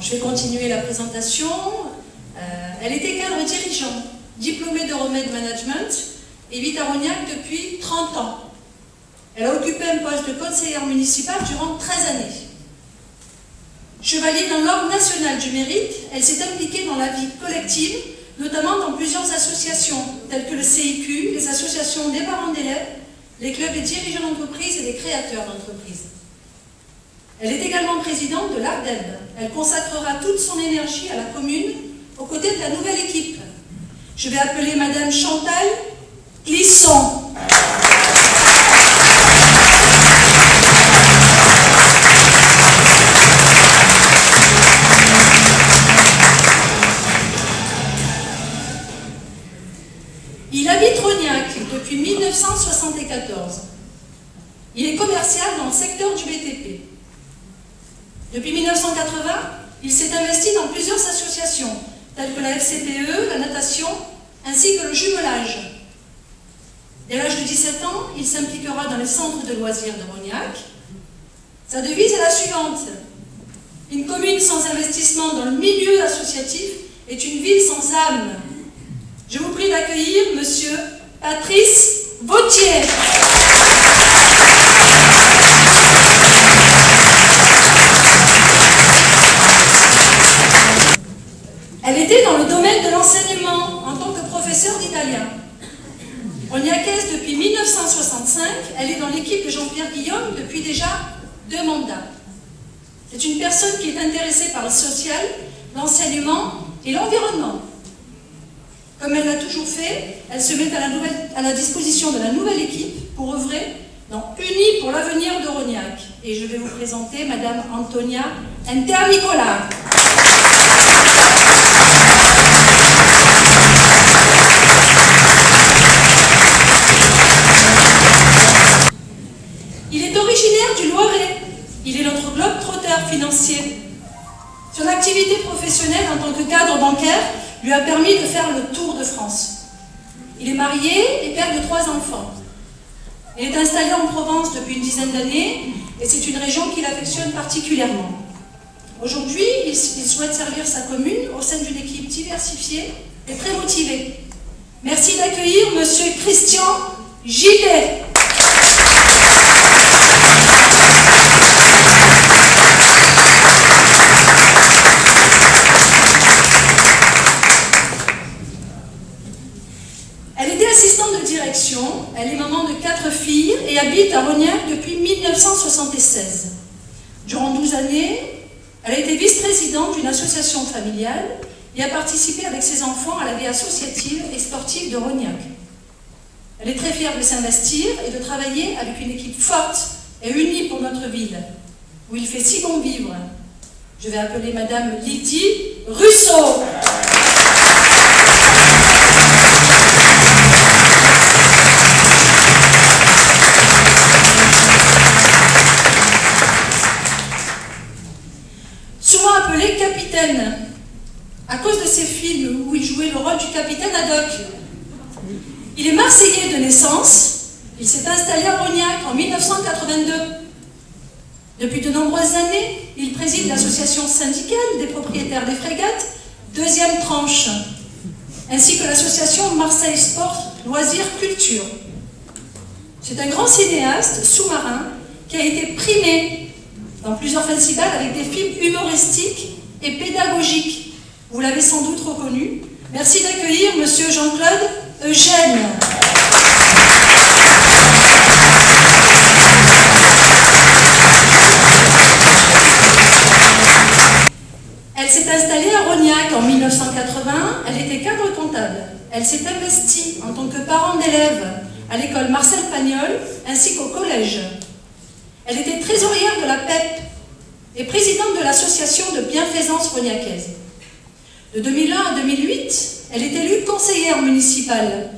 Je vais continuer la présentation. Elle était cadre dirigeant, diplômée de Remède Management et vit à Rognac depuis 30 ans. Elle a occupé un poste de conseillère municipale durant 13 années. Chevalier dans l'Ordre national du mérite, elle s'est impliquée dans la vie collective, notamment dans plusieurs associations, telles que le CIQ, les associations des parents d'élèves, les clubs des dirigeants d'entreprise et des créateurs d'entreprises. Elle est également présidente de l'ARDEB. Elle consacrera toute son énergie à la commune, aux côtés de la nouvelle équipe. Je vais appeler Madame Chantal Clisson. Il habite Rognac depuis 1974. Il est commercial dans le secteur du BTP. Depuis 1980, il s'est investi dans plusieurs associations, telles que la FCPE, la natation, ainsi que le jumelage. Dès l'âge de 17 ans, il s'impliquera dans les centres de loisirs de Rognac. Sa devise est la suivante: une commune sans investissement dans le milieu associatif est une ville sans âme. Je vous prie d'accueillir Monsieur Patrice Vautier. Elle était dans le domaine de l'enseignement en tant que professeure d'italien. Rognaccaise depuis 1965, elle est dans l'équipe de Jean-Pierre Guillaume depuis déjà 2 mandats. C'est une personne qui est intéressée par le social, l'enseignement et l'environnement. Comme elle l'a toujours fait, elle se met à la disposition de la nouvelle équipe pour œuvrer dans Unis pour l'avenir de Rognac. Et je vais vous présenter Madame Antonia Internicola. Il est originaire du Loiret. Il est notre globe-trotteur financier. Son activité professionnelle en tant que cadre bancaire lui a permis de faire le tour de France. Il est marié et père de 3 enfants. Il est installé en Provence depuis une dizaine d'années et c'est une région qu'il affectionne particulièrement. Aujourd'hui, il souhaite servir sa commune au sein d'une équipe diversifiée et très motivée. Merci d'accueillir Monsieur Christian Gillet. Assistante de direction, elle est maman de 4 filles et habite à Rognac depuis 1976. Durant 12 années, elle a été vice-présidente d'une association familiale et a participé avec ses enfants à la vie associative et sportive de Rognac. Elle est très fière de s'investir et de travailler avec une équipe forte et unie pour notre ville, où il fait si bon vivre. Je vais appeler Madame Lydie Russo. Souvent appelé capitaine, à cause de ses films où il jouait le rôle du capitaine Haddock. Il est marseillais de naissance, il s'est installé à Rognac en 1982. Depuis de nombreuses années, il préside l'association syndicale des propriétaires des frégates, 2e tranche, ainsi que l'association Marseille Sport Loisirs Culture. C'est un grand cinéaste sous-marin qui a été primé dans plusieurs festivals avec des films humoristiques et pédagogiques. Vous l'avez sans doute reconnu. Merci d'accueillir Monsieur Jean-Claude Eugène. Elle s'est installée à Rognac en 1980. Elle était cadre comptable. Elle s'est investie en tant que parent d'élèves à l'école Marcel Pagnol ainsi qu'au collège. Elle était trésorière de la PEP et présidente de l'association de bienfaisance rognaccaise. De 2001 à 2008, elle est élue conseillère municipale.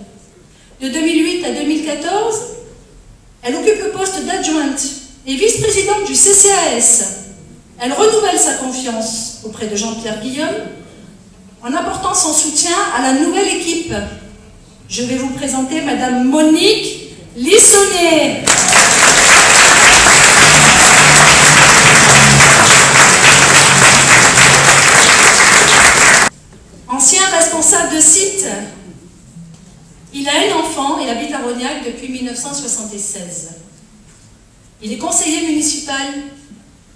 De 2008 à 2014, elle occupe le poste d'adjointe et vice-présidente du CCAS. Elle renouvelle sa confiance auprès de Jean-Pierre Guillaume en apportant son soutien à la nouvelle équipe. Je vais vous présenter Madame Monique Lissonnier. de site. Il a un enfant et habite à Rognac depuis 1976. Il est conseiller municipal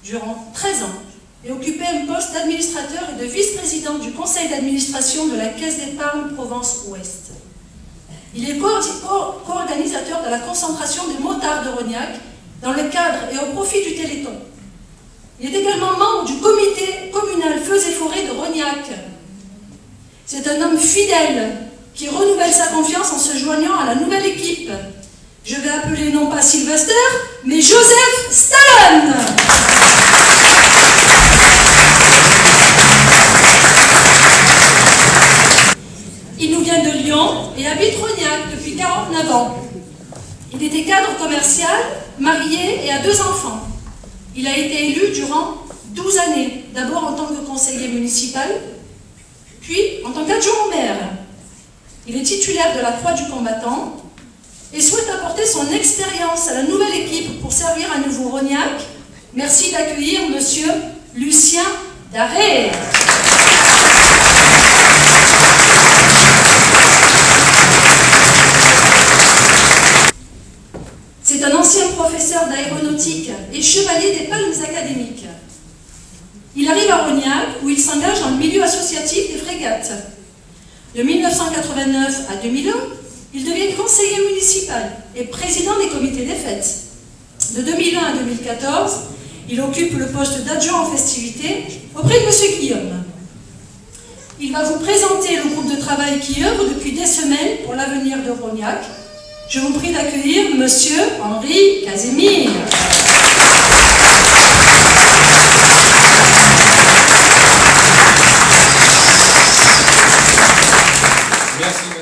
durant 13 ans et occupait un poste d'administrateur et de vice-président du conseil d'administration de la Caisse d'épargne Provence-Ouest. Il est co-organisateur de la concentration des motards de Rognac dans le cadre et au profit du Téléthon. Il est également membre du comité communal Feux et Forêts de Rognac. C'est un homme fidèle qui renouvelle sa confiance en se joignant à la nouvelle équipe. Je vais appeler non pas Sylvester, mais Joseph Stallone. Il nous vient de Lyon et habite Rognac depuis 49 ans. Il était cadre commercial, marié et a 2 enfants. Il a été élu durant 12 années, d'abord en tant que conseiller municipal, puis en tant qu'adjoint au maire. Il est titulaire de la Croix du Combattant et souhaite apporter son expérience à la nouvelle équipe pour servir à nouveau Rognac. Merci d'accueillir Monsieur Lucien Daré. C'est un ancien professeur d'aéronautique et chevalier des Palmes académiques. Il arrive à Rognac où il s'engage dans le milieu associatif des frégates. De 1989 à 2001, il devient conseiller municipal et président des comités des fêtes. De 2001 à 2014, il occupe le poste d'adjoint en festivités auprès de M. Guillaume. Il va vous présenter le groupe de travail qui œuvre depuis des semaines pour l'avenir de Rognac. Je vous prie d'accueillir M. Henri Casimir. Merci.